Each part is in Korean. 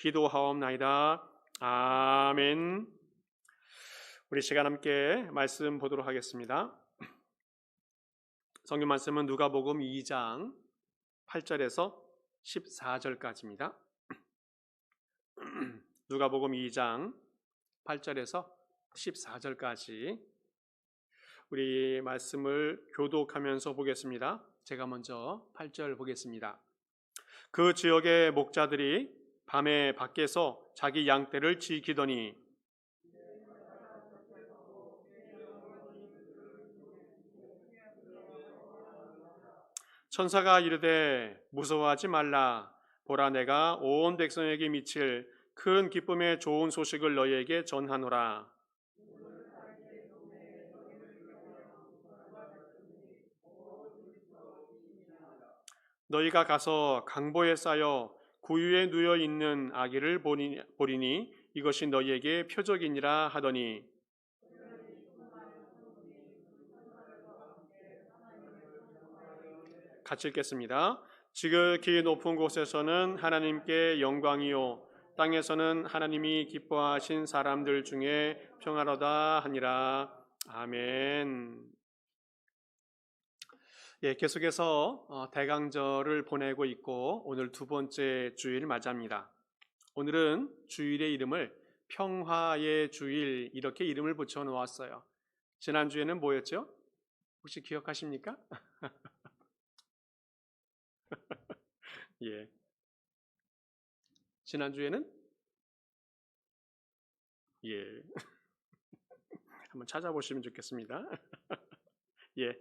기도하옵나이다. 아멘. 우리 시간 함께 말씀 보도록 하겠습니다. 성경 말씀은 누가복음 2장 8절에서 14절까지입니다. 누가복음 2장 8절에서 14절까지 우리 말씀을 교독하면서 보겠습니다. 제가 먼저 8절 보겠습니다. 그 지역의 목자들이 밤에 밖에서 자기 양떼를 지키더니 천사가 이르되 무서워하지 말라. 보라, 내가 온 백성에게 미칠 큰 기쁨의 좋은 소식을 너희에게 전하노라. 너희가 가서 강보에 쌓여 구유에 누워 있는 아기를 보리니 이것이 너희에게 표적이니라 하더니 같이 읽겠습니다. 지극히 높은 곳에서는 하나님께 영광이요 땅에서는 하나님이 기뻐하신 사람들 중에 평화로다 하니라. 아멘. 계속해서 대강절을 보내고 있고 오늘 두 번째 주일 맞이합니다. 오늘은 주일의 이름을 평화의 주일 이렇게 이름을 붙여 놓았어요. 지난주에는 뭐였죠? 혹시 기억하십니까? 예. 지난주에는 한번 찾아보시면 좋겠습니다. 예.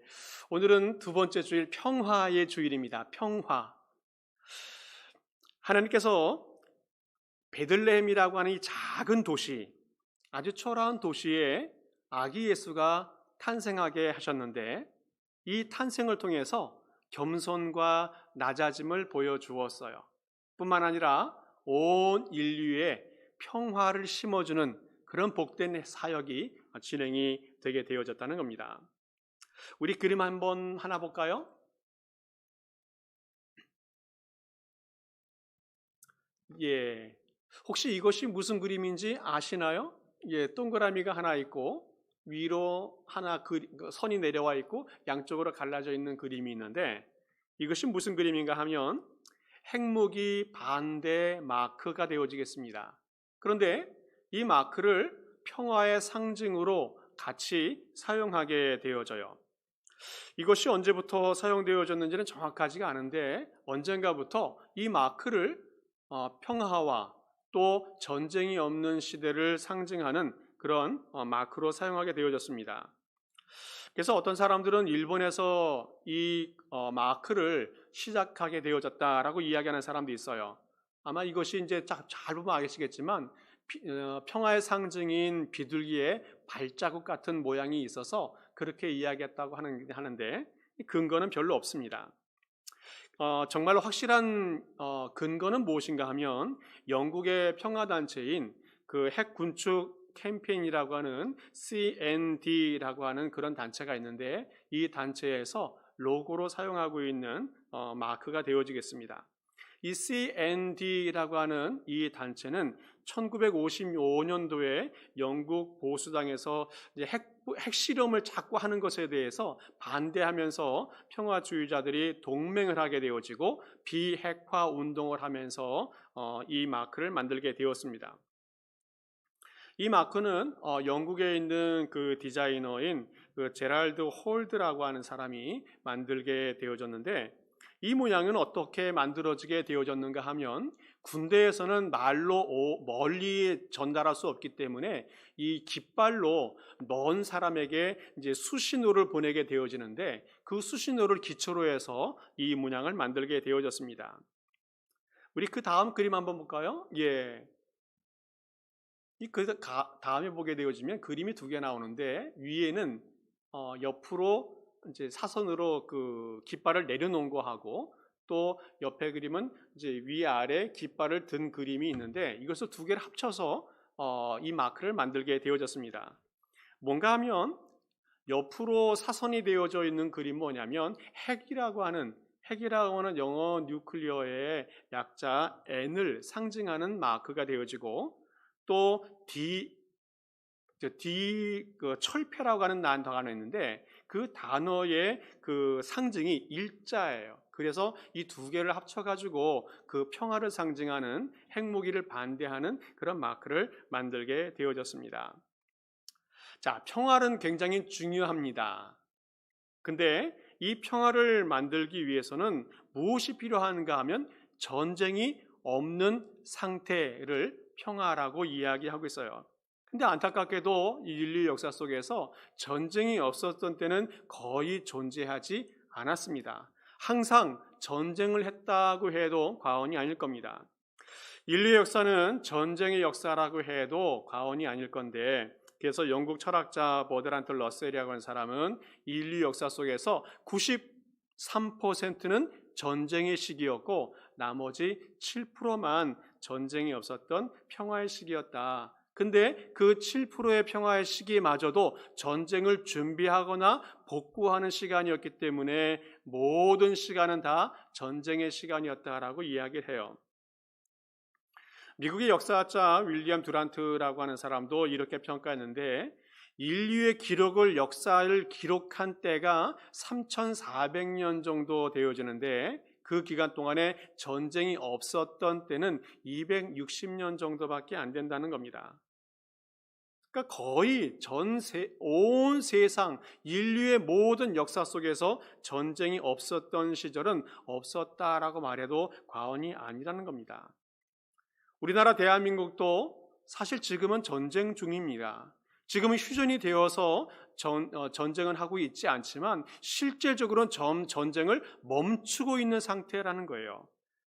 오늘은 두 번째 주일 평화의 주일입니다. 평화. 하나님께서 베들레헴이라고 하는 이 작은 도시, 아주 초라한 도시에 아기 예수가 탄생하게 하셨는데 이 탄생을 통해서 겸손과 낮아짐을 보여주었어요. 뿐만 아니라 온 인류에 평화를 심어주는 그런 복된 사역이 진행이 되게 되어졌다는 겁니다. 우리 그림 한번 하나 볼까요? 예. 혹시 이것이 무슨 그림인지 아시나요? 예, 동그라미가 하나 있고 위로 하나 선이 내려와 있고 양쪽으로 갈라져 있는 그림이 있는데 이것이 무슨 그림인가 하면 핵무기 반대 마크가 되어지겠습니다. 그런데 이 마크를 평화의 상징으로 같이 사용하게 되어져요. 이것이 언제부터 사용되어졌는지는 정확하지가 않은데 언젠가부터 이 마크를 평화와 또 전쟁이 없는 시대를 상징하는 그런 마크로 사용하게 되어졌습니다. 그래서 어떤 사람들은 일본에서 이 마크를 시작하게 되어졌다라고 이야기하는 사람도 있어요. 아마 이것이 이제 잘 보면 아시겠지만 평화의 상징인 비둘기의 발자국 같은 모양이 있어서 그렇게 이야기했다고 하는데 근거는 별로 없습니다. 정말 확실한 근거는 무엇인가 하면 영국의 평화단체인 그 핵군축 캠페인이라고 하는 CND라고 하는 그런 단체가 있는데 이 단체에서 로고로 사용하고 있는 마크가 되어지겠습니다. 이 CND라고 하는 이 단체는 1955년도에 영국 보수당에서 이제 핵실험을 자꾸 하는 것에 대해서 반대하면서 평화주의자들이 동맹을 하게 되어지고 비핵화 운동을 하면서 이 마크를 만들게 되었습니다. 이 마크는 영국에 있는 그 디자이너인 그 제랄드 홀드라고 하는 사람이 만들게 되어졌는데 이 모양은 어떻게 만들어지게 되어졌는가 하면 군대에서는 말로 멀리 전달할 수 없기 때문에 이 깃발로 먼 사람에게 이제 수신호를 보내게 되어지는데 그 수신호를 기초로 해서 이 문양을 만들게 되어졌습니다. 우리 그 다음 그림 한번 볼까요? 예. 다음에 보게 되어지면 그림이 두 개 나오는데 위에는 옆으로 이제 사선으로 그 깃발을 내려놓은 거하고 또 옆에 그림은 이제 위아래 깃발을 든 그림이 있는데 이것을 두 개를 합쳐서 이 마크를 만들게 되어졌습니다. 뭔가 하면 옆으로 사선이 되어져 있는 그림 뭐냐면 핵이라고 하는 핵이라고 하는 영어 뉴클리어의 약자 N을 상징하는 마크가 되어지고 또 그 철폐라고 하는 단어가 있는데 그 단어의 그 상징이 일자예요. 그래서 이 두 개를 합쳐가지고 그 평화를 상징하는 핵무기를 반대하는 그런 마크를 만들게 되어졌습니다. 자, 평화는 굉장히 중요합니다. 근데 이 평화를 만들기 위해서는 무엇이 필요한가 하면 전쟁이 없는 상태를 평화라고 이야기하고 있어요. 근데 안타깝게도 이 인류 역사 속에서 전쟁이 없었던 때는 거의 존재하지 않았습니다. 항상 전쟁을 했다고 해도 과언이 아닐 겁니다. 인류 역사는 전쟁의 역사라고 해도 과언이 아닐 건데, 그래서 영국 철학자 버드란트 러셀이라고 하는 사람은 인류 역사 속에서 93%는 전쟁의 시기였고 나머지 7%만 전쟁이 없었던 평화의 시기였다. 근데 그 7%의 평화의 시기마저도 전쟁을 준비하거나 복구하는 시간이었기 때문에 모든 시간은 다 전쟁의 시간이었다라고 이야기를 해요. 미국의 역사학자 윌리엄 두란트라고 하는 사람도 이렇게 평가했는데 인류의 역사를 기록한 때가 3,400년 정도 되어지는데 그 기간 동안에 전쟁이 없었던 때는 260년 정도밖에 안 된다는 겁니다. 그러니까 거의 온 세상 인류의 모든 역사 속에서 전쟁이 없었던 시절은 없었다라고 말해도 과언이 아니라는 겁니다. 우리나라 대한민국도 사실 지금은 전쟁 중입니다. 지금은 휴전이 되어서 전쟁은 하고 있지 않지만 실질적으로는 전쟁을 멈추고 있는 상태라는 거예요.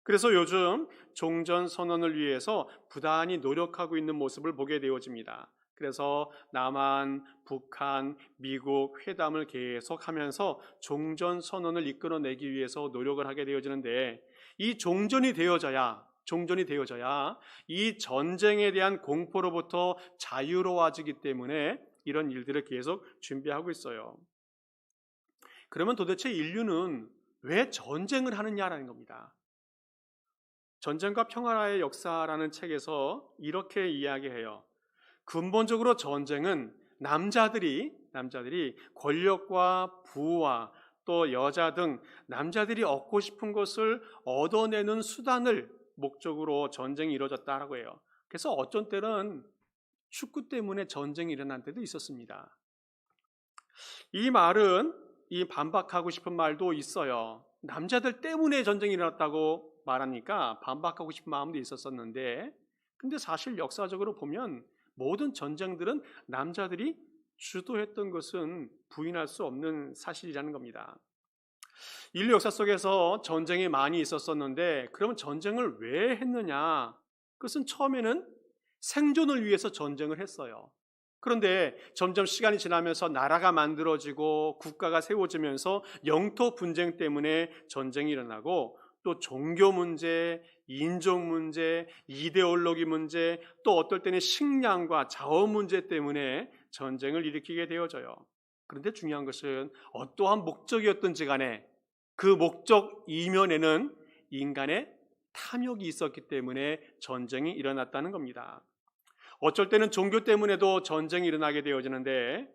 그래서 요즘 종전 선언을 위해서 부단히 노력하고 있는 모습을 보게 되어집니다. 그래서 남한, 북한, 미국 회담을 계속하면서 종전 선언을 이끌어내기 위해서 노력을 하게 되어지는데 이 종전이 되어져야 이 전쟁에 대한 공포로부터 자유로워지기 때문에 이런 일들을 계속 준비하고 있어요. 그러면 도대체 인류는 왜 전쟁을 하느냐라는 겁니다. 전쟁과 평화의 역사라는 책에서 이렇게 이야기해요. 근본적으로 전쟁은 남자들이 권력과 부와 또 여자 등 남자들이 얻고 싶은 것을 얻어내는 수단을 목적으로 전쟁이 이루어졌다라고 해요. 그래서 어떤 때는 축구 때문에 전쟁이 일어난 때도 있었습니다. 이 말은 반박하고 싶은 말도 있어요. 남자들 때문에 전쟁이 일어났다고 말하니까 반박하고 싶은 마음도 있었었는데 근데 사실 역사적으로 보면 모든 전쟁들은 남자들이 주도했던 것은 부인할 수 없는 사실이라는 겁니다. 인류 역사 속에서 전쟁이 많이 있었었는데 그러면 전쟁을 왜 했느냐? 그것은 처음에는 생존을 위해서 전쟁을 했어요. 그런데 점점 시간이 지나면서 나라가 만들어지고 국가가 세워지면서 영토 분쟁 때문에 전쟁이 일어나고 또 종교 문제, 인종 문제, 이데올로기 문제, 또 어떨 때는 식량과 자원 문제 때문에 전쟁을 일으키게 되어져요. 그런데 중요한 것은 어떠한 목적이었든지 간에 그 목적 이면에는 인간의 탐욕이 있었기 때문에 전쟁이 일어났다는 겁니다. 어쩔 때는 종교 때문에도 전쟁이 일어나게 되어지는데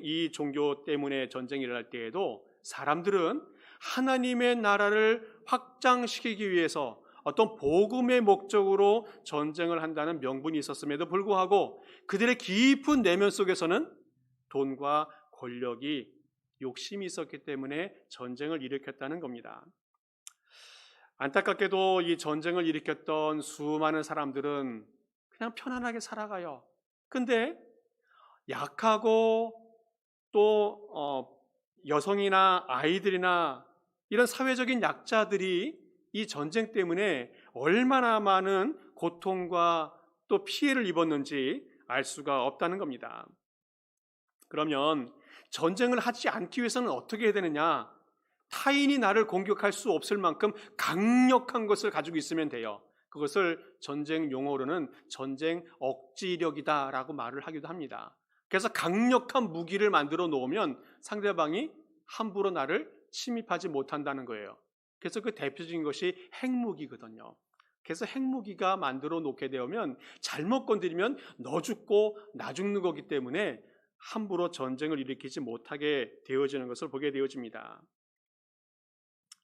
이 종교 때문에 전쟁이 일어날 때에도 사람들은 하나님의 나라를 확장시키기 위해서 어떤 복음의 목적으로 전쟁을 한다는 명분이 있었음에도 불구하고 그들의 깊은 내면 속에서는 돈과 권력이 욕심이 있었기 때문에 전쟁을 일으켰다는 겁니다. 안타깝게도 이 전쟁을 일으켰던 수많은 사람들은 그냥 편안하게 살아가요. 근데 약하고 또 여성이나 아이들이나 이런 사회적인 약자들이 이 전쟁 때문에 얼마나 많은 고통과 또 피해를 입었는지 알 수가 없다는 겁니다. 그러면 전쟁을 하지 않기 위해서는 어떻게 해야 되느냐? 타인이 나를 공격할 수 없을 만큼 강력한 것을 가지고 있으면 돼요. 그것을 전쟁 용어로는 전쟁 억지력이다라고 말을 하기도 합니다. 그래서 강력한 무기를 만들어 놓으면 상대방이 함부로 나를 침입하지 못한다는 거예요. 그래서 그 대표적인 것이 핵무기거든요. 그래서 핵무기가 만들어 놓게 되면 잘못 건드리면 너 죽고 나 죽는 거기 때문에 함부로 전쟁을 일으키지 못하게 되어지는 것을 보게 되어집니다.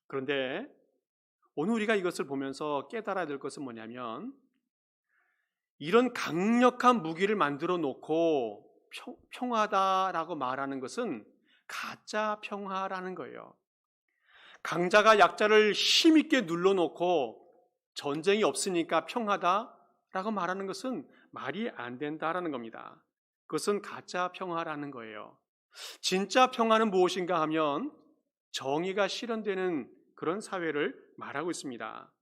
그런데 오늘 우리가 이것을 보면서 깨달아야 될 것은 뭐냐면, 이런 강력한 무기를 만들어 놓고 평화다라고 말하는 것은 가짜 평화라는 거예요. 강자가 약자를 힘있게 눌러놓고 전쟁이 없으니까 평화다라고 말하는 것은 말이 안 된다라는 겁니다. 그것은 가짜 평화라는 거예요. 진짜 평화는 무엇인가 하면 정의가 실현되는 그런 사회를 말하고 있습니다.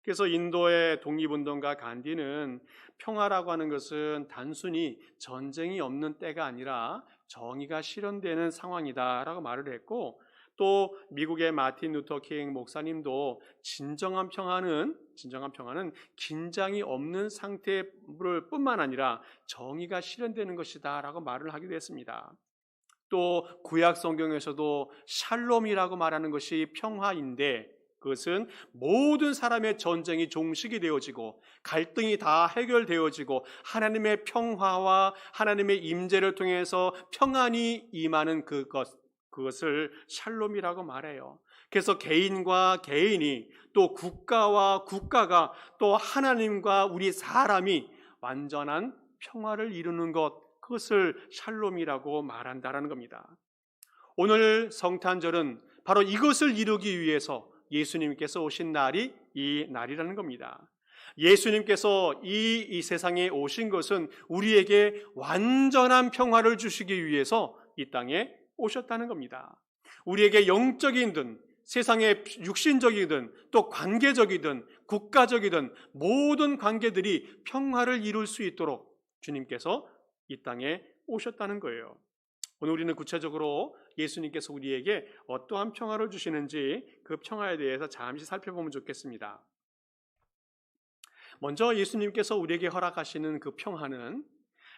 그래서 인도의 독립운동가 간디는 평화라고 하는 것은 단순히 전쟁이 없는 때가 아니라 정의가 실현되는 상황이다라고 말을 했고, 또 미국의 마틴 루터 킹 목사님도 진정한 평화는 긴장이 없는 상태를 뿐만 아니라 정의가 실현되는 것이다라고 말을 하기도 했습니다. 또 구약 성경에서도 샬롬이라고 말하는 것이 평화인데, 그것은 모든 사람의 전쟁이 종식이 되어지고 갈등이 다 해결되어지고 하나님의 평화와 하나님의 임재를 통해서 평안이 임하는 그것을 샬롬이라고 말해요. 그래서 개인과 개인이, 또 국가와 국가가, 또 하나님과 우리 사람이 완전한 평화를 이루는 것, 그것을 샬롬이라고 말한다라는 겁니다. 오늘 성탄절은 바로 이것을 이루기 위해서 예수님께서 오신 날이 이 날이라는 겁니다. 예수님께서 이 세상에 오신 것은 우리에게 완전한 평화를 주시기 위해서 이 땅에 오셨다는 겁니다. 우리에게 영적이든 세상의 육신적이든 또 관계적이든 국가적이든 모든 관계들이 평화를 이룰 수 있도록 주님께서 이 땅에 오셨다는 거예요. 오늘 우리는 구체적으로 예수님께서 우리에게 어떠한 평화를 주시는지 그 평화에 대해서 잠시 살펴보면 좋겠습니다. 먼저 예수님께서 우리에게 허락하시는 그 평화는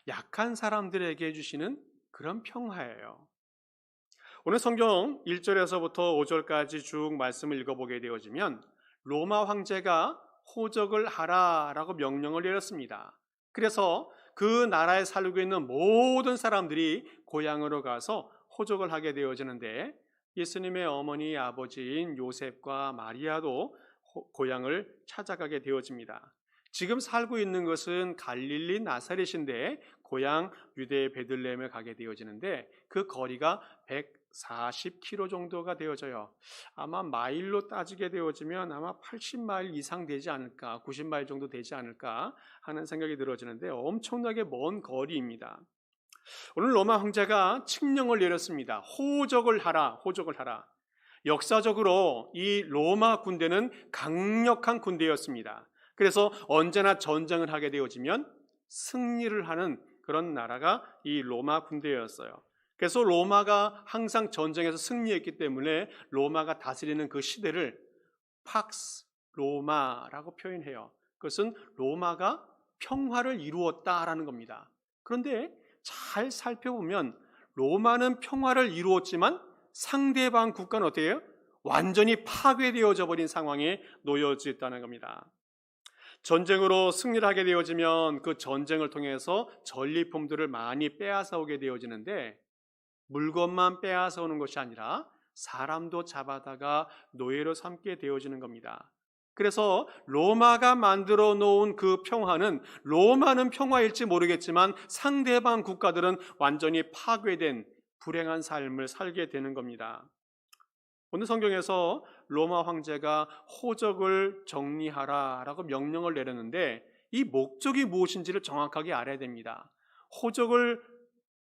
약한 사람들에게 주시는 그런 평화예요. 오늘 성경 1절에서부터 5절까지 쭉 말씀을 읽어보게 되어지면 로마 황제가 호적을 하라라고 명령을 내렸습니다. 그래서 그 나라에 살고 있는 모든 사람들이 고향으로 가서 호적을 하게 되어지는데, 예수님의 어머니 아버지인 요셉과 마리아도 고향을 찾아가게 되어집니다. 지금 살고 있는 것은 갈릴리 나사렛인데 고향 유대 베들레헴을 가게 되어지는데, 그 거리가 140km 정도가 되어져요. 아마 마일로 따지게 되어지면 아마 80마일 이상 되지 않을까, 90마일 정도 되지 않을까 하는 생각이 들어지는데, 엄청나게 먼 거리입니다. 오늘 로마 황제가 칙령을 내렸습니다. 호적을 하라. 역사적으로 이 로마 군대는 강력한 군대였습니다. 그래서 언제나 전쟁을 하게 되어지면 승리를 하는 그런 나라가 이 로마 군대였어요. 그래서 로마가 항상 전쟁에서 승리했기 때문에 로마가 다스리는 그 시대를 팍스 로마라고 표현해요. 그것은 로마가 평화를 이루었다라는 겁니다. 그런데 잘 살펴보면 로마는 평화를 이루었지만 상대방 국가는 어떻게 해요? 완전히 파괴되어져 버린 상황에 놓여져 있다는 겁니다. 전쟁으로 승리를 하게 되어지면 그 전쟁을 통해서 전리품들을 많이 빼앗아 오게 되어지는데, 물건만 빼앗아 오는 것이 아니라 사람도 잡아다가 노예로 삼게 되어지는 겁니다. 그래서 로마가 만들어 놓은 그 평화는, 로마는 평화일지 모르겠지만 상대방 국가들은 완전히 파괴된 불행한 삶을 살게 되는 겁니다. 오늘 성경에서 로마 황제가 호적을 정리하라라고 명령을 내렸는데, 이 목적이 무엇인지를 정확하게 알아야 됩니다. 호적을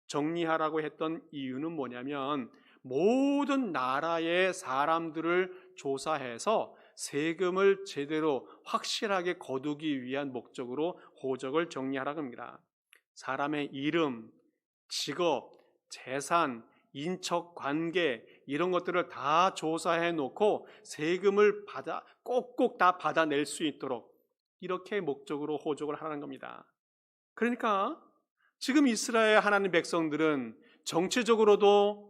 정리하라고 했던 이유는 뭐냐면, 모든 나라의 사람들을 조사해서 세금을 제대로 확실하게 거두기 위한 목적으로 호적을 정리하라고 합니다. 사람의 이름, 직업, 재산, 인척 관계, 이런 것들을 다 조사해 놓고 세금을 꼭꼭 다 받아낼 수 있도록, 이렇게 목적으로 호적을 하라는 겁니다. 그러니까 지금 이스라엘 하나님 백성들은 정치적으로도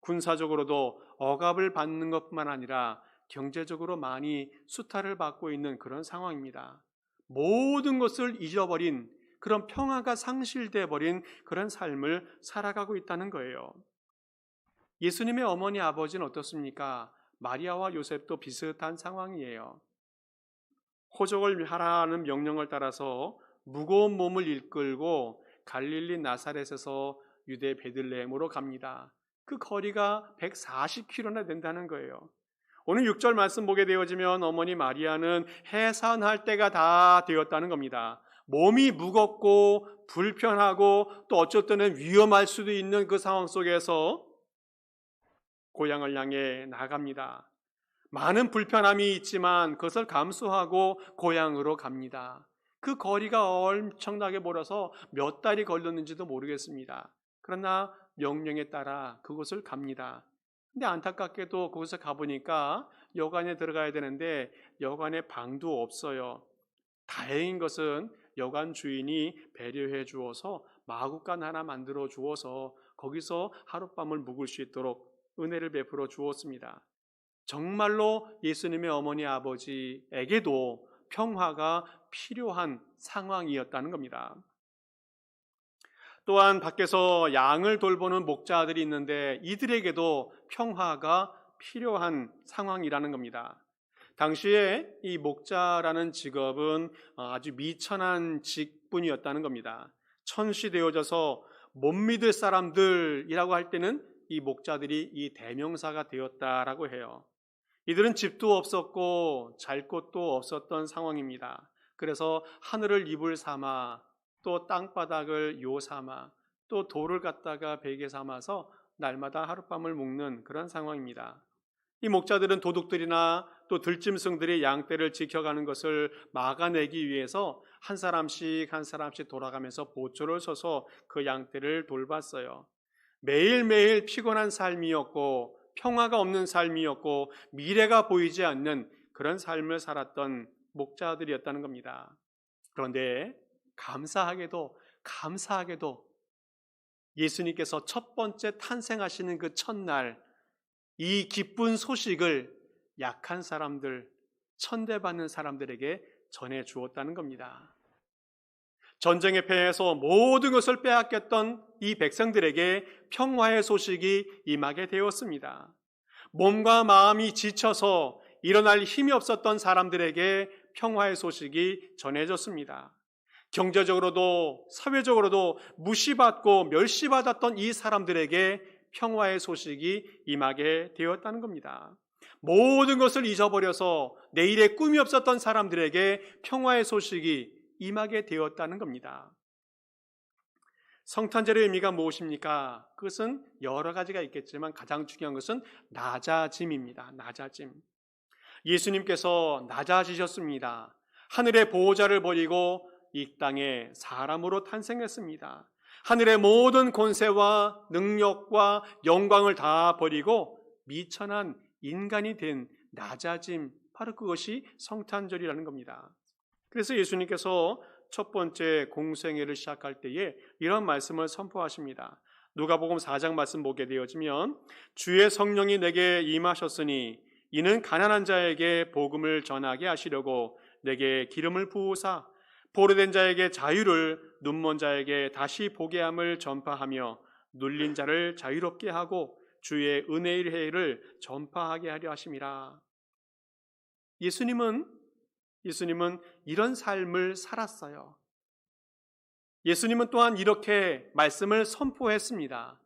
군사적으로도 억압을 받는 것뿐만 아니라 경제적으로 많이 수탈을 받고 있는 그런 상황입니다. 모든 것을 잊어버린 그런 평화가 상실돼 버린 그런 삶을 살아가고 있다는 거예요. 예수님의 어머니 아버지는 어떻습니까? 마리아와 요셉도 비슷한 상황이에요. 호적을 하라는 명령을 따라서 무거운 몸을 이끌고 갈릴리 나사렛에서 유대 베들레헴으로 갑니다. 그 거리가 140km나 된다는 거예요. 오늘 6절 말씀 보게 되어지면 어머니 마리아는 해산할 때가 다 되었다는 겁니다. 몸이 무겁고 불편하고 또 어쩔 때는 위험할 수도 있는 그 상황 속에서 고향을 향해 나갑니다. 많은 불편함이 있지만 그것을 감수하고 고향으로 갑니다. 그 거리가 엄청나게 멀어서 몇 달이 걸렸는지도 모르겠습니다. 그러나 명령에 따라 그곳을 갑니다. 근데 안타깝게도 그곳에 가보니까 여관에 들어가야 되는데 여관에 방도 없어요. 다행인 것은 여관 주인이 배려해 주어서 마구간 하나 만들어 주어서 거기서 하룻밤을 묵을 수 있도록 은혜를 베풀어 주었습니다. 정말로 예수님의 어머니 아버지에게도 평화가 필요한 상황이었다는 겁니다. 또한 밖에서 양을 돌보는 목자들이 있는데 이들에게도 평화가 필요한 상황이라는 겁니다. 당시에 이 목자라는 직업은 아주 미천한 직분이었다는 겁니다. 천시되어져서 못 믿을 사람들이라고 할 때는 이 목자들이 이 대명사가 되었다라고 해요. 이들은 집도 없었고 잘 곳도 없었던 상황입니다. 그래서 하늘을 이불 삼아 또 땅바닥을 요 삼아 또 돌을 갖다가 베개 삼아서 날마다 하룻밤을 묵는 그런 상황입니다. 이 목자들은 도둑들이나 또 들짐승들이 양떼를 지켜가는 것을 막아내기 위해서 한 사람씩 돌아가면서 보초를 서서 그 양떼를 돌봤어요. 매일매일 피곤한 삶이었고 평화가 없는 삶이었고 미래가 보이지 않는 그런 삶을 살았던 목자들이었다는 겁니다. 그런데 감사하게도 예수님께서 첫 번째 탄생하시는 그 첫날 이 기쁜 소식을 약한 사람들, 천대받는 사람들에게 전해 주었다는 겁니다. 전쟁에 패해서 모든 것을 빼앗겼던 이 백성들에게 평화의 소식이 임하게 되었습니다. 몸과 마음이 지쳐서 일어날 힘이 없었던 사람들에게 평화의 소식이 전해졌습니다. 경제적으로도 사회적으로도 무시받고 멸시받았던 이 사람들에게 평화의 소식이 임하게 되었다는 겁니다. 모든 것을 잊어버려서 내일의 꿈이 없었던 사람들에게 평화의 소식이 임하게 되었다는 겁니다. 성탄절의 의미가 무엇입니까? 그것은 여러 가지가 있겠지만 가장 중요한 것은 낮아짐입니다. 낮아짐. 예수님께서 낮아지셨습니다. 하늘의 보호자를 버리고 이 땅에 사람으로 탄생했습니다. 하늘의 모든 권세와 능력과 영광을 다 버리고 미천한 인간이 된 낮아짐, 바로 그것이 성탄절이라는 겁니다. 그래서 예수님께서 첫 번째 공생애를 시작할 때에 이런 말씀을 선포하십니다. 누가복음 4장 말씀 보게 되어지면 주의 성령이 내게 임하셨으니 이는 가난한 자에게 복음을 전하게 하시려고 내게 기름을 부으사 포로된 자에게 자유를, 눈먼 자에게 다시 보게 함을 전파하며 눌린 자를 자유롭게 하고 주의 은혜의 해를 전파하게 하려 하심이라. 예수님은 이런 삶을 살았어요. 예수님은 또한 이렇게 말씀을 선포했습니다.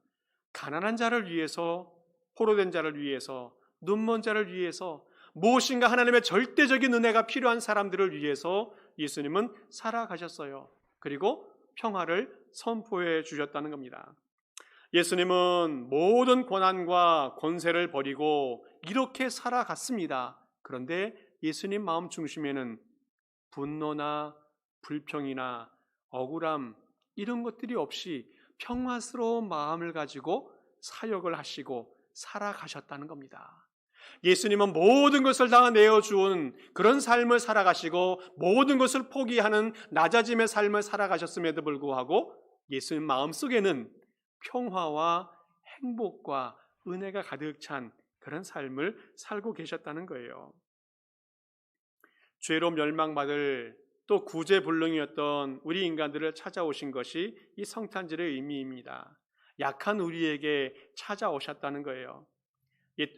가난한 자를 위해서, 포로된 자를 위해서, 눈먼 자를 위해서, 무엇인가 하나님의 절대적인 은혜가 필요한 사람들을 위해서 예수님은 살아가셨어요. 그리고 평화를 선포해 주셨다는 겁니다. 예수님은 모든 고난과 권세를 버리고 이렇게 살아갔습니다. 그런데 예수님 마음 중심에는 분노나 불평이나 억울함 이런 것들이 없이 평화스러운 마음을 가지고 사역을 하시고 살아가셨다는 겁니다. 예수님은 모든 것을 다 내어주은 그런 삶을 살아가시고 모든 것을 포기하는 낮아짐의 삶을 살아가셨음에도 불구하고 예수님 마음속에는 평화와 행복과 은혜가 가득 찬 그런 삶을 살고 계셨다는 거예요. 죄로 멸망받을 또 구제불능이었던 우리 인간들을 찾아오신 것이 이 성탄절의 의미입니다. 약한 우리에게 찾아오셨다는 거예요.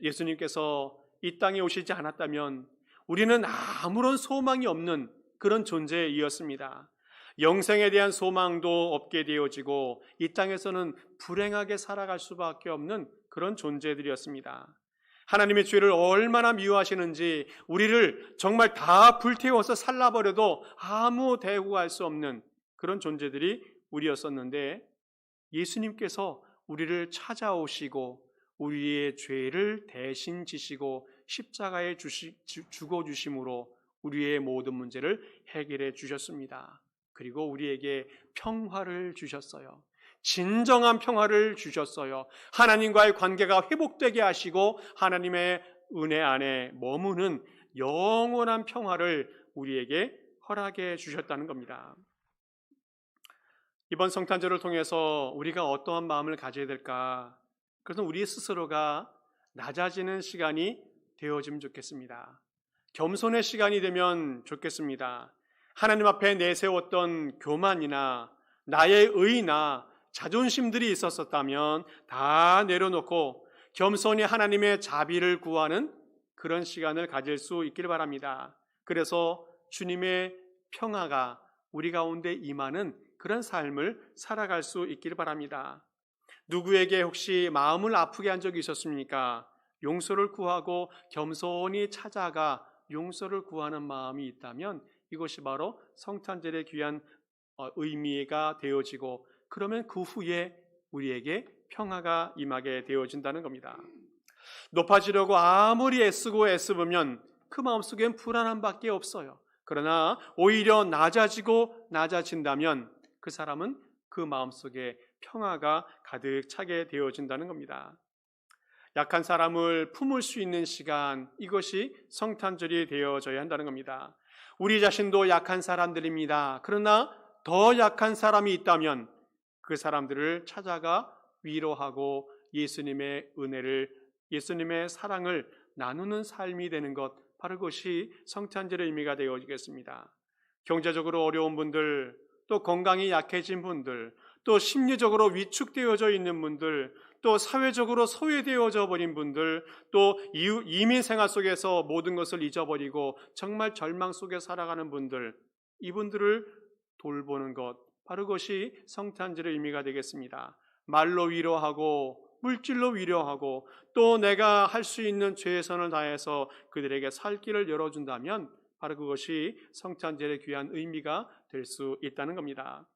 예수님께서 이 땅에 오시지 않았다면 우리는 아무런 소망이 없는 그런 존재이었습니다. 영생에 대한 소망도 없게 되어지고 이 땅에서는 불행하게 살아갈 수밖에 없는 그런 존재들이었습니다. 하나님의 죄를 얼마나 미워하시는지 우리를 정말 다 불태워서 살라버려도 아무 대우할 수 없는 그런 존재들이 우리였었는데 예수님께서 우리를 찾아오시고 우리의 죄를 대신 지시고 십자가에 죽어주심으로 우리의 모든 문제를 해결해 주셨습니다. 그리고 우리에게 평화를 주셨어요. 진정한 평화를 주셨어요. 하나님과의 관계가 회복되게 하시고 하나님의 은혜 안에 머무는 영원한 평화를 우리에게 허락해 주셨다는 겁니다. 이번 성탄절을 통해서 우리가 어떠한 마음을 가져야 될까? 그래서 우리 스스로가 낮아지는 시간이 되어지면 좋겠습니다. 겸손의 시간이 되면 좋겠습니다. 하나님 앞에 내세웠던 교만이나 나의 의나 자존심들이 있었다면 다 내려놓고 겸손히 하나님의 자비를 구하는 그런 시간을 가질 수 있길 바랍니다. 그래서 주님의 평화가 우리 가운데 임하는 그런 삶을 살아갈 수 있길 바랍니다. 누구에게 혹시 마음을 아프게 한 적이 있었습니까? 용서를 구하고 겸손히 찾아가 용서를 구하는 마음이 있다면 이것이 바로 성탄절의 귀한 의미가 되어지고 그러면 그 후에 우리에게 평화가 임하게 되어진다는 겁니다. 높아지려고 아무리 애쓰면 그 마음속엔 불안함밖에 없어요. 그러나 오히려 낮아진다면 그 사람은 그 마음속에 평화가 가득 차게 되어진다는 겁니다. 약한 사람을 품을 수 있는 시간, 이것이 성탄절이 되어져야 한다는 겁니다. 우리 자신도 약한 사람들입니다. 그러나 더 약한 사람이 있다면 그 사람들을 찾아가 위로하고 예수님의 은혜를, 예수님의 사랑을 나누는 삶이 되는 것, 바로 그것이 성탄절의 의미가 되어지겠습니다. 경제적으로 어려운 분들, 또 건강이 약해진 분들, 또 심리적으로 위축되어져 있는 분들, 또 사회적으로 소외되어져 버린 분들, 또 이민 생활 속에서 모든 것을 잊어버리고 정말 절망 속에 살아가는 분들, 이분들을 돌보는 것, 바로 그것이 성탄절의 의미가 되겠습니다. 말로 위로하고 물질로 위로하고 또 내가 할 수 있는 최선을 다해서 그들에게 살 길을 열어준다면 바로 그것이 성탄절의 귀한 의미가 될 수 있다는 겁니다.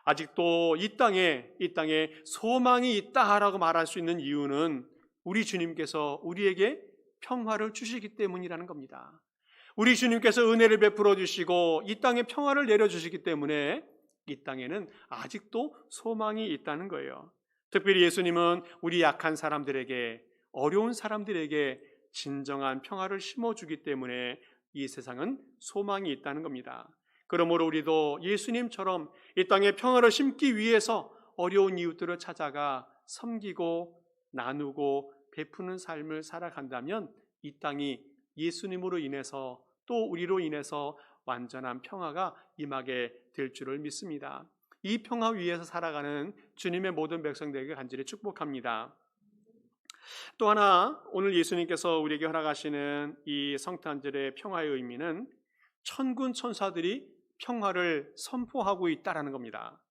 아직도 이 땅에 소망이 있다라고 말할 수 있는 이유는 우리 주님께서 우리에게 평화를 주시기 때문이라는 겁니다. 우리 주님께서 은혜를 베풀어 주시고 이 땅에 평화를 내려주시기 때문에 이 땅에는 아직도 소망이 있다는 거예요. 특별히 예수님은 우리 약한 사람들에게, 어려운 사람들에게 진정한 평화를 심어주기 때문에 이 세상은 소망이 있다는 겁니다. 그러므로 우리도 예수님처럼 이 땅에 평화를 심기 위해서 어려운 이웃들을 찾아가 섬기고 나누고 베푸는 삶을 살아간다면 이 땅이 예수님으로 인해서 또 우리로 인해서 완전한 평화가 임하게 될 줄을 믿습니다. 이 평화 위에서 살아가는 주님의 모든 백성들에게 간절히 축복합니다. 또 하나 오늘 예수님께서 우리에게 허락하시는 이 성탄절의 평화의 의미는 천군 천사들이 평화를 선포하고 있다라는 겁니다.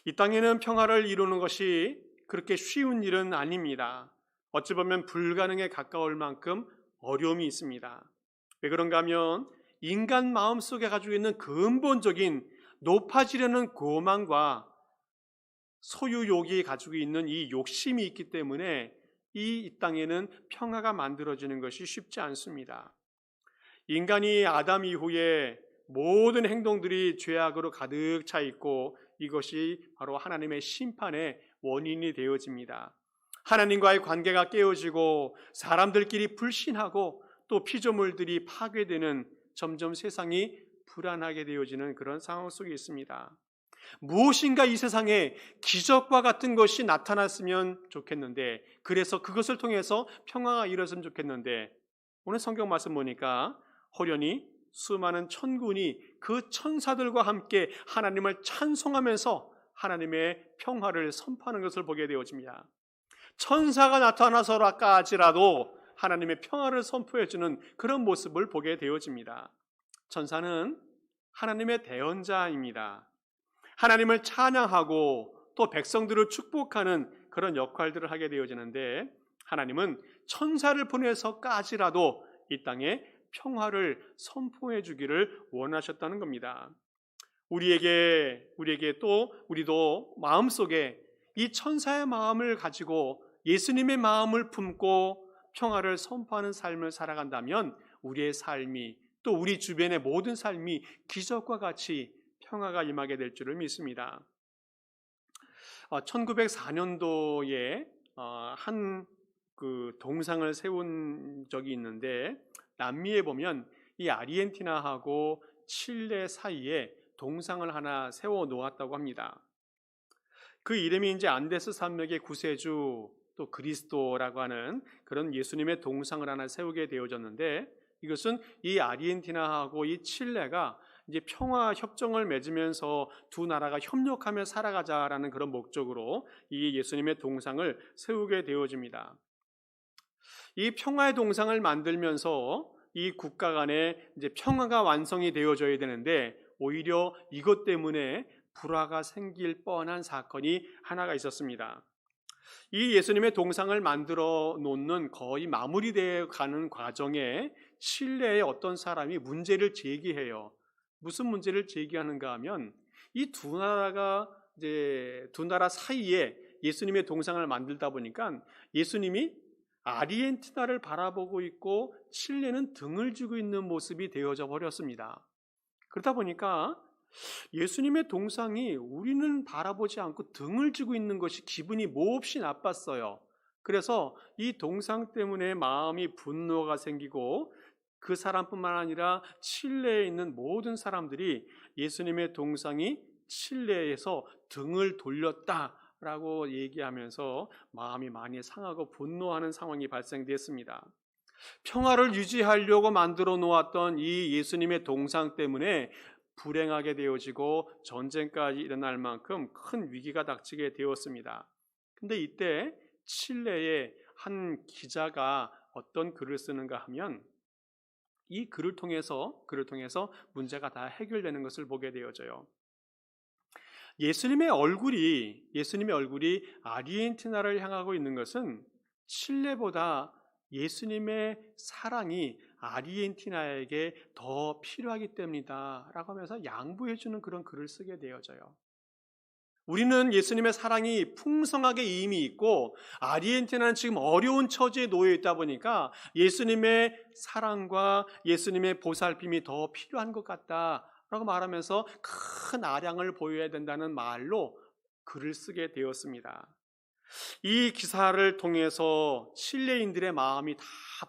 이 땅에는 평화를 이루는 것이 그렇게 쉬운 일은 아닙니다. 어찌 보면 불가능에 가까울 만큼 어려움이 있습니다. 왜 그런가 하면 인간 마음속에 가지고 있는 근본적인 높아지려는 고망과 소유욕이 가지고 있는 이 욕심이 있기 때문에 이 땅에는 평화가 만들어지는 것이 쉽지 않습니다. 인간이 아담 이후에 모든 행동들이 죄악으로 가득 차 있고 이것이 바로 하나님의 심판의 원인이 되어집니다. 하나님과의 관계가 깨어지고 사람들끼리 불신하고 또 피조물들이 파괴되는 점점 세상이 불안하게 되어지는 그런 상황 속에 있습니다. 무엇인가 이 세상에 기적과 같은 것이 나타났으면 좋겠는데, 그래서 그것을 통해서 평화가 이루어졌으면 좋겠는데, 오늘 성경 말씀 보니까 호련히 수많은 천군이 그 천사들과 함께 하나님을 찬송하면서 하나님의 평화를 선포하는 것을 보게 되어집니다. 천사가 나타나서까지라도 하나님의 평화를 선포해주는 그런 모습을 보게 되어집니다. 천사는 하나님의 대언자입니다. 하나님을 찬양하고 또 백성들을 축복하는 그런 역할들을 하게 되어지는데, 하나님은 천사를 보내서까지라도 이 땅에 평화를 선포해 주기를 원하셨다는 겁니다. 우리에게 또 우리도 마음속에 이 천사의 마음을 가지고 예수님의 마음을 품고 평화를 선포하는 삶을 살아간다면 우리의 삶이, 또 우리 주변의 모든 삶이 기적과 같이 평화가 임하게 될 줄을 믿습니다. 1904년도에 한 동상을 세운 적이 있는데, 남미에 보면 이 아르헨티나하고 칠레 사이에 동상을 하나 세워 놓았다고 합니다. 그 이름이 이제 안데스 산맥의 구세주 또 그리스도라고 하는 그런 예수님의 동상을 하나 세우게 되어졌는데, 이것은 이 아르헨티나하고 이 칠레가 이제 평화 협정을 맺으면서 두 나라가 협력하며 살아가자라는 그런 목적으로 이 예수님의 동상을 세우게 되어집니다. 이 평화의 동상을 만들면서 이 국가 간에 이제 평화가 완성이 되어져야 되는데, 오히려 이것 때문에 불화가 생길 뻔한 사건이 하나가 있었습니다. 이 예수님의 동상을 만들어 놓는 거의 마무리되어 가는 과정에 칠레의 어떤 사람이 문제를 제기해요. 무슨 문제를 제기하는가 하면, 이 두 나라 사이에 예수님의 동상을 만들다 보니까 예수님이 아르헨티나를 바라보고 있고 칠레는 등을 주고 있는 모습이 되어져 버렸습니다. 그러다 보니까 예수님의 동상이 우리는 바라보지 않고 등을 주고 있는 것이 기분이 몹시 나빴어요. 그래서 이 동상 때문에 마음이 분노가 생기고, 그 사람뿐만 아니라 칠레에 있는 모든 사람들이 예수님의 동상이 칠레에서 등을 돌렸다라고 얘기하면서 마음이 많이 상하고 분노하는 상황이 발생됐습니다. 평화를 유지하려고 만들어 놓았던 이 예수님의 동상 때문에 불행하게 되어지고 전쟁까지 일어날 만큼 큰 위기가 닥치게 되었습니다. 근데 이때 칠레의 한 기자가 어떤 글을 쓰는가 하면, 이 글을 통해서 문제가 다 해결되는 것을 보게 되어져요. 예수님의 얼굴이 아르헨티나를 향하고 있는 것은 칠레보다 예수님의 사랑이 아르헨티나에게 더 필요하기 때문이다 라고 하면서 양보해주는 그런 글을 쓰게 되어져요. 우리는 예수님의 사랑이 풍성하게 이미 있고, 아르헨티나는 지금 어려운 처지에 놓여 있다 보니까 예수님의 사랑과 예수님의 보살핌이 더 필요한 것 같다라고 말하면서 큰 아량을 보여야 된다는 말로 글을 쓰게 되었습니다. 이 기사를 통해서 칠레인들의 마음이 다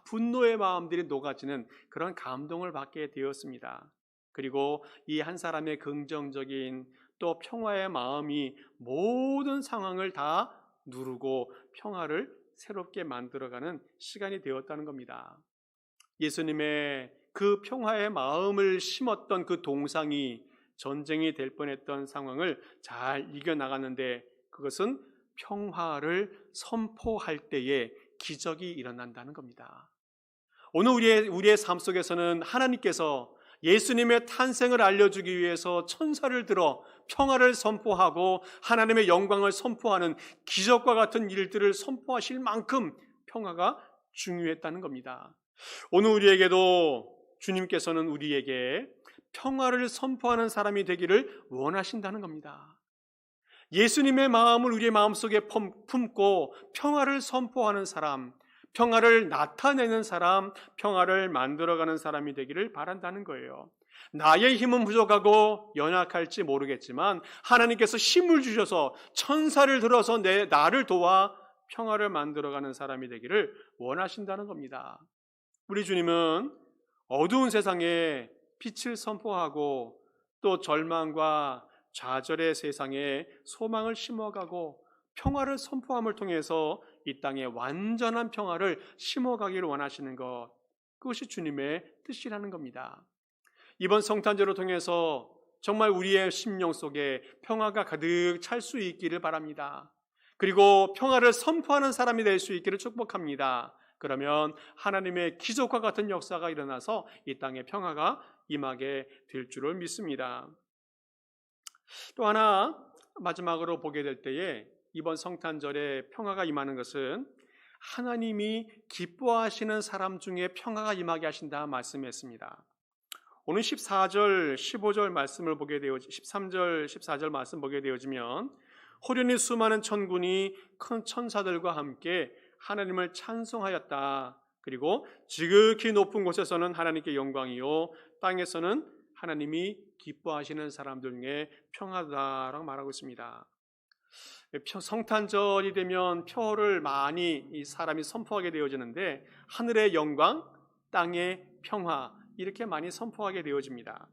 분노의 마음들이 녹아지는 그런 감동을 받게 되었습니다. 그리고 이 한 사람의 긍정적인 또 평화의 마음이 모든 상황을 다 누르고 평화를 새롭게 만들어가는 시간이 되었다는 겁니다. 예수님의 그 평화의 마음을 심었던 그 동상이 전쟁이 될 뻔했던 상황을 잘 이겨나갔는데, 그것은 평화를 선포할 때에 기적이 일어난다는 겁니다. 오늘 우리의 삶 속에서는 하나님께서 예수님의 탄생을 알려주기 위해서 천사를 들어 평화를 선포하고 하나님의 영광을 선포하는 기적과 같은 일들을 선포하실 만큼 평화가 중요했다는 겁니다. 오늘 우리에게도 주님께서는 우리에게 평화를 선포하는 사람이 되기를 원하신다는 겁니다. 예수님의 마음을 우리의 마음속에 품고 평화를 선포하는 사람, 평화를 나타내는 사람, 평화를 만들어가는 사람이 되기를 바란다는 거예요. 나의 힘은 부족하고 연약할지 모르겠지만 하나님께서 힘을 주셔서 천사를 들어서 나를 도와 평화를 만들어가는 사람이 되기를 원하신다는 겁니다. 우리 주님은 어두운 세상에 빛을 선포하고 또 절망과 좌절의 세상에 소망을 심어가고 평화를 선포함을 통해서 이 땅에 완전한 평화를 심어가기를 원하시는 것, 그것이 주님의 뜻이라는 겁니다. 이번 성탄절을 통해서 정말 우리의 심령 속에 평화가 가득 찰 수 있기를 바랍니다. 그리고 평화를 선포하는 사람이 될 수 있기를 축복합니다. 그러면 하나님의 기적과 같은 역사가 일어나서 이 땅에 평화가 임하게 될 줄을 믿습니다. 또 하나 마지막으로 보게 될 때에 이번 성탄절에 평화가 임하는 것은 하나님이 기뻐하시는 사람 중에 평화가 임하게 하신다 말씀했습니다. 오늘 14절, 15절 말씀을 보게 되어 13절, 14절 말씀 보게 되어지면 호련히 수많은 천군이 큰 천사들과 함께 하나님을 찬송하였다. 그리고 지극히 높은 곳에서는 하나님께 영광이요 땅에서는 하나님이 기뻐하시는 사람들 중에 평화다라고 말하고 있습니다. 성탄절이 되면 표를 많이 이 사람이 선포하게 되어지는데 하늘의 영광, 땅의 평화 이렇게 많이 선포하게 되어집니다.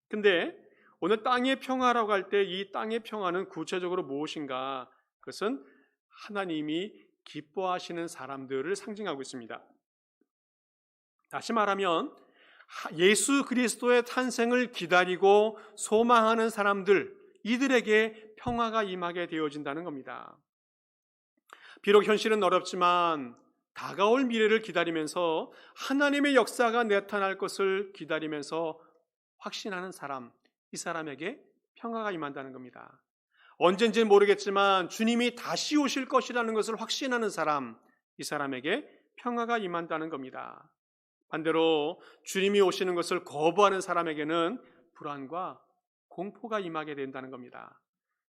근데 오늘 땅의 평화라고 할 때 이 땅의 평화는 구체적으로 무엇인가? 그것은 하나님이 기뻐하시는 사람들을 상징하고 있습니다. 다시 말하면 예수 그리스도의 탄생을 기다리고 소망하는 사람들, 이들에게 평화가 임하게 되어진다는 겁니다. 비록 현실은 어렵지만 다가올 미래를 기다리면서 하나님의 역사가 나타날 것을 기다리면서 확신하는 사람, 이 사람에게 평화가 임한다는 겁니다. 언젠지는 모르겠지만 주님이 다시 오실 것이라는 것을 확신하는 사람, 이 사람에게 평화가 임한다는 겁니다. 반대로 주님이 오시는 것을 거부하는 사람에게는 불안과 공포가 임하게 된다는 겁니다.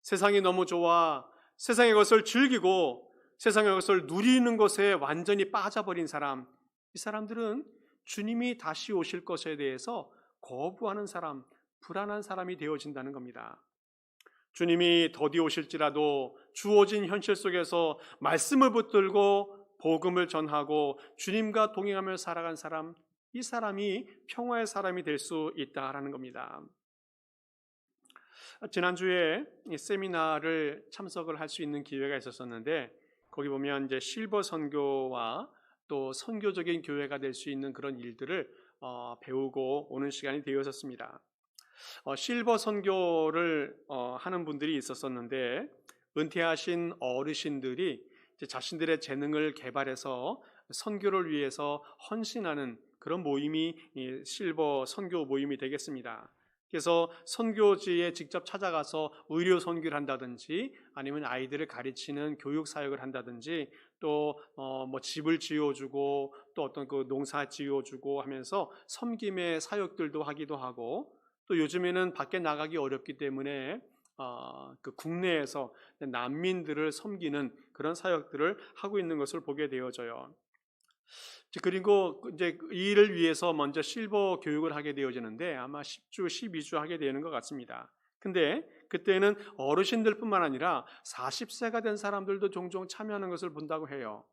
세상이 너무 좋아 세상의 것을 즐기고 세상의 것을 누리는 것에 완전히 빠져버린 사람, 이 사람들은 주님이 다시 오실 것에 대해서 거부하는 사람, 불안한 사람이 되어진다는 겁니다. 주님이 더디 오실지라도 주어진 현실 속에서 말씀을 붙들고 복음을 전하고 주님과 동행하며 살아간 사람, 이 사람이 평화의 사람이 될 수 있다라는 겁니다. 지난주에 세미나를 참석을 할 수 있는 기회가 있었었는데 거기 보면 이제 실버 선교와 또 선교적인 교회가 될 수 있는 그런 일들을 배우고 오는 시간이 되었었습니다. 실버 선교를 하는 분들이 있었었는데 은퇴하신 어르신들이 이제 자신들의 재능을 개발해서 선교를 위해서 헌신하는 그런 모임이 실버 선교 모임이 되겠습니다. 그래서 선교지에 직접 찾아가서 의료 선교를 한다든지 아니면 아이들을 가르치는 교육 사역을 한다든지 또 뭐 집을 지어주고 또 어떤 그 농사 지어주고 하면서 섬김의 사역들도 하기도 하고 또 요즘에는 밖에 나가기 어렵기 때문에 그 국내에서 난민들을 섬기는 그런 사역들을 하고 있는 것을 보게 되어져요. 그리고 이제 이 일을 위해서 먼저 실버 교육을 하게 되어지는데 아마 10주, 12주 하게 되는 것 같습니다. 근데 그때는 어르신들뿐만 아니라 40세가 된 사람들도 종종 참여하는 것을 본다고 해요.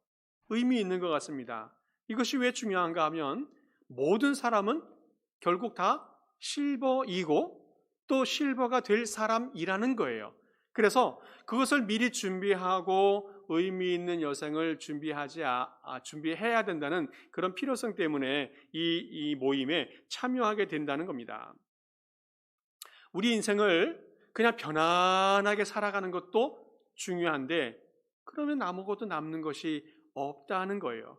의미 있는 것 같습니다. 이것이 왜 중요한가 하면 모든 사람은 결국 다 실버이고 또 실버가 될 사람이라는 거예요. 그래서 그것을 미리 준비하고 의미 있는 여생을 준비해야 된다는 그런 필요성 때문에 이 모임에 참여하게 된다는 겁니다. 우리 인생을 그냥 편안하게 살아가는 것도 중요한데 그러면 아무것도 남는 것이 없다는 거예요.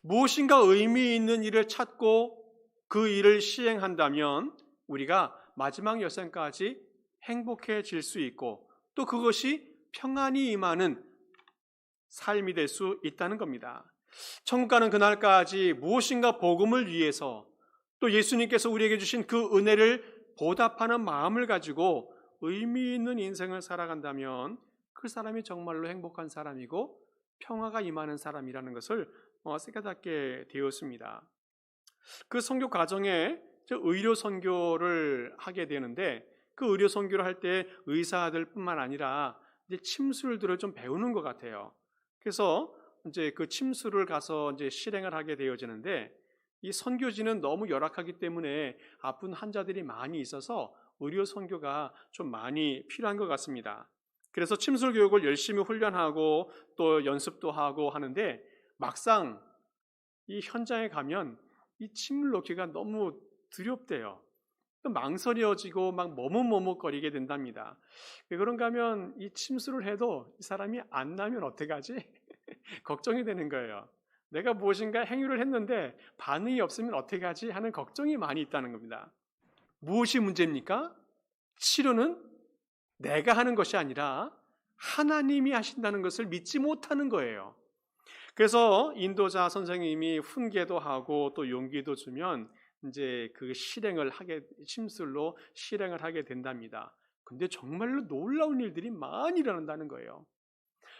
무엇인가 의미 있는 일을 찾고 그 일을 시행한다면 우리가 마지막 여생까지 행복해질 수 있고 또 그것이 평안이 임하는 삶이 될 수 있다는 겁니다. 천국 가는 그날까지 무엇인가 복음을 위해서 또 예수님께서 우리에게 주신 그 은혜를 보답하는 마음을 가지고 의미 있는 인생을 살아간다면 그 사람이 정말로 행복한 사람이고 평화가 임하는 사람이라는 것을 깨닫게 되었습니다. 그 선교 과정에 의료 선교를 하게 되는데 그 의료 선교를 할 때 의사들뿐만 아니라 이제 침술들을 좀 배우는 것 같아요. 그래서 이제 그 침술을 가서 이제 실행을 하게 되어지는데 이 선교지는 너무 열악하기 때문에 아픈 환자들이 많이 있어서 의료 선교가 좀 많이 필요한 것 같습니다. 그래서 침술 교육을 열심히 훈련하고 또 연습도 하고 하는데 막상 이 현장에 가면 이 침을 놓기가 너무 두렵대요. 망설여지고 막 머뭇머뭇거리게 된답니다. 왜 그런가 하면 이 침수를 해도 이 사람이 안 나면 어떡하지? 걱정이 되는 거예요. 내가 무엇인가 행위를 했는데 반응이 없으면 어떡하지? 하는 걱정이 많이 있다는 겁니다. 무엇이 문제입니까? 치료는 내가 하는 것이 아니라 하나님이 하신다는 것을 믿지 못하는 거예요. 그래서 인도자 선생님이 훈계도 하고 또 용기도 주면 이제 그 침술로 실행을 하게 된답니다. 근데 정말로 놀라운 일들이 많이 일어난다는 거예요.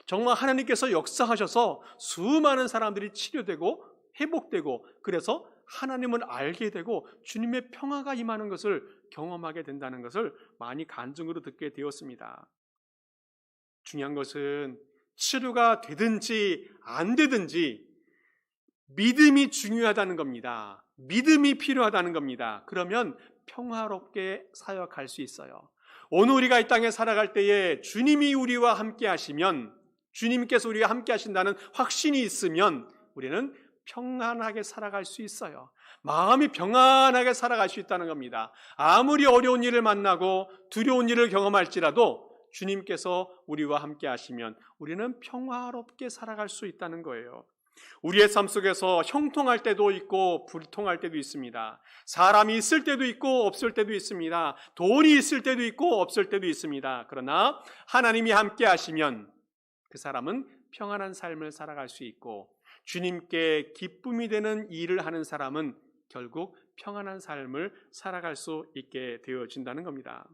정말 하나님께서 역사하셔서 수많은 사람들이 치료되고 회복되고 그래서 하나님을 알게 되고 주님의 평화가 임하는 것을 경험하게 된다는 것을 많이 간증으로 듣게 되었습니다. 중요한 것은 치료가 되든지 안 되든지 믿음이 중요하다는 겁니다. 믿음이 필요하다는 겁니다. 그러면 평화롭게 사역할 수 있어요. 오늘 우리가 이 땅에 살아갈 때에 주님이 우리와 함께 하시면, 주님께서 우리와 함께 하신다는 확신이 있으면 우리는 평안하게 살아갈 수 있어요. 마음이 평안하게 살아갈 수 있다는 겁니다. 아무리 어려운 일을 만나고 두려운 일을 경험할지라도 주님께서 우리와 함께 하시면 우리는 평화롭게 살아갈 수 있다는 거예요. 우리의 삶 속에서 형통할 때도 있고 불통할 때도 있습니다. 사람이 있을 때도 있고 없을 때도 있습니다. 돈이 있을 때도 있고 없을 때도 있습니다. 그러나 하나님이 함께 하시면 그 사람은 평안한 삶을 살아갈 수 있고 주님께 기쁨이 되는 일을 하는 사람은 결국 평안한 삶을 살아갈 수 있게 되어진다는 겁니다.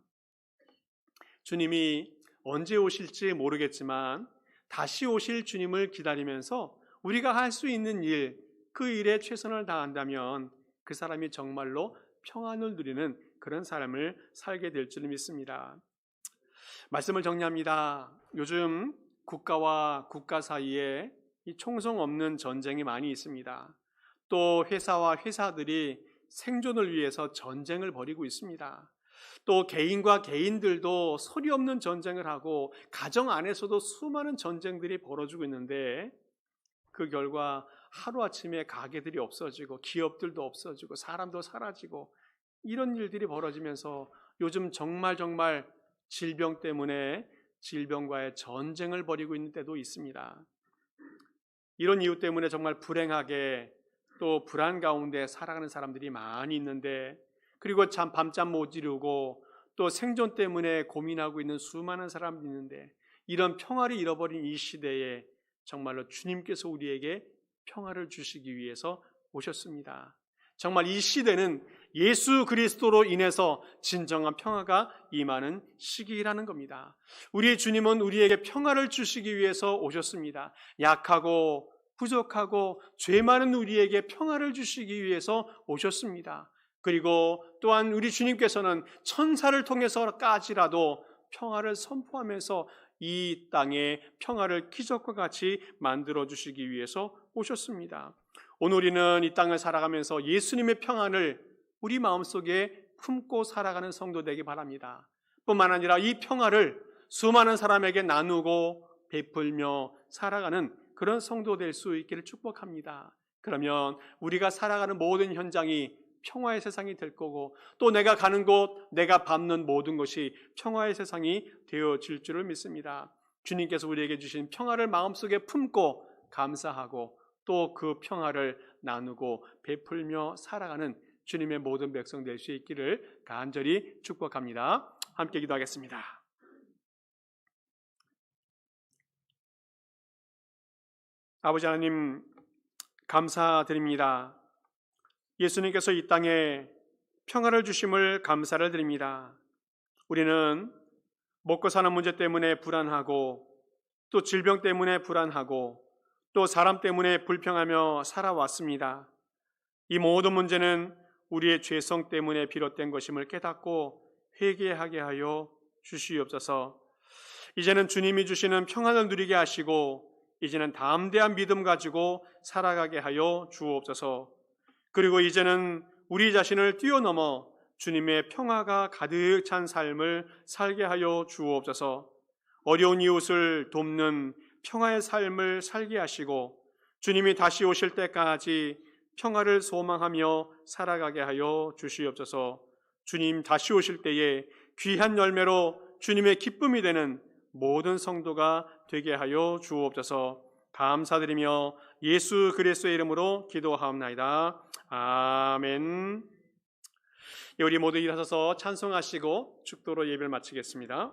주님이 언제 오실지 모르겠지만 다시 오실 주님을 기다리면서 우리가 할 수 있는 일, 그 일에 최선을 다한다면 그 사람이 정말로 평안을 누리는 그런 삶을 살게 될 줄 믿습니다. 말씀을 정리합니다. 요즘 국가와 국가 사이에 이 총성 없는 전쟁이 많이 있습니다. 또 회사와 회사들이 생존을 위해서 전쟁을 벌이고 있습니다. 또 개인과 개인들도 소리 없는 전쟁을 하고 가정 안에서도 수많은 전쟁들이 벌어지고 있는데 그 결과 하루아침에 가게들이 없어지고 기업들도 없어지고 사람도 사라지고 이런 일들이 벌어지면서 요즘 정말 질병 때문에 질병과의 전쟁을 벌이고 있는 때도 있습니다. 이런 이유 때문에 정말 불행하게 또 불안 가운데 살아가는 사람들이 많이 있는데 그리고 밤잠 못 이루고 또 생존 때문에 고민하고 있는 수많은 사람들이 있는데 이런 평화를 잃어버린 이 시대에 정말로 주님께서 우리에게 평화를 주시기 위해서 오셨습니다. 정말 이 시대는 예수 그리스도로 인해서 진정한 평화가 임하는 시기라는 겁니다. 우리의 주님은 우리에게 평화를 주시기 위해서 오셨습니다. 약하고 부족하고 죄 많은 우리에게 평화를 주시기 위해서 오셨습니다. 그리고 또한 우리 주님께서는 천사를 통해서까지라도 평화를 선포하면서 이 땅에 평화를 기적과 같이 만들어 주시기 위해서 오셨습니다. 오늘 우리는 이 땅을 살아가면서 예수님의 평안을 우리 마음속에 품고 살아가는 성도 되기 바랍니다. 뿐만 아니라 이 평화를 수많은 사람에게 나누고 베풀며 살아가는 그런 성도 될 수 있기를 축복합니다. 그러면 우리가 살아가는 모든 현장이 평화의 세상이 될 거고 또 내가 가는 곳, 내가 밟는 모든 것이 평화의 세상이 되어질 줄을 믿습니다. 주님께서 우리에게 주신 평화를 마음속에 품고 감사하고 또 그 평화를 나누고 베풀며 살아가는 주님의 모든 백성 될 수 있기를 간절히 축복합니다. 함께 기도하겠습니다. 아버지 하나님 감사드립니다. 예수님께서 이 땅에 평화를 주심을 감사를 드립니다. 우리는 먹고 사는 문제 때문에 불안하고 또 질병 때문에 불안하고 또 사람 때문에 불평하며 살아왔습니다. 이 모든 문제는 우리의 죄성 때문에 비롯된 것임을 깨닫고 회개하게 하여 주시옵소서. 이제는 주님이 주시는 평안을 누리게 하시고 이제는 담대한 믿음 가지고 살아가게 하여 주옵소서. 그리고 이제는 우리 자신을 뛰어넘어 주님의 평화가 가득 찬 삶을 살게 하여 주옵소서. 어려운 이웃을 돕는 평화의 삶을 살게 하시고 주님이 다시 오실 때까지 평화를 소망하며 살아가게 하여 주시옵소서. 주님 다시 오실 때에 귀한 열매로 주님의 기쁨이 되는 모든 성도가 되게 하여 주옵소서. 감사드리며 예수 그리스도의 이름으로 기도하옵나이다. 아멘. 우리 모두 일어서서 찬송하시고 축도로 예배를 마치겠습니다.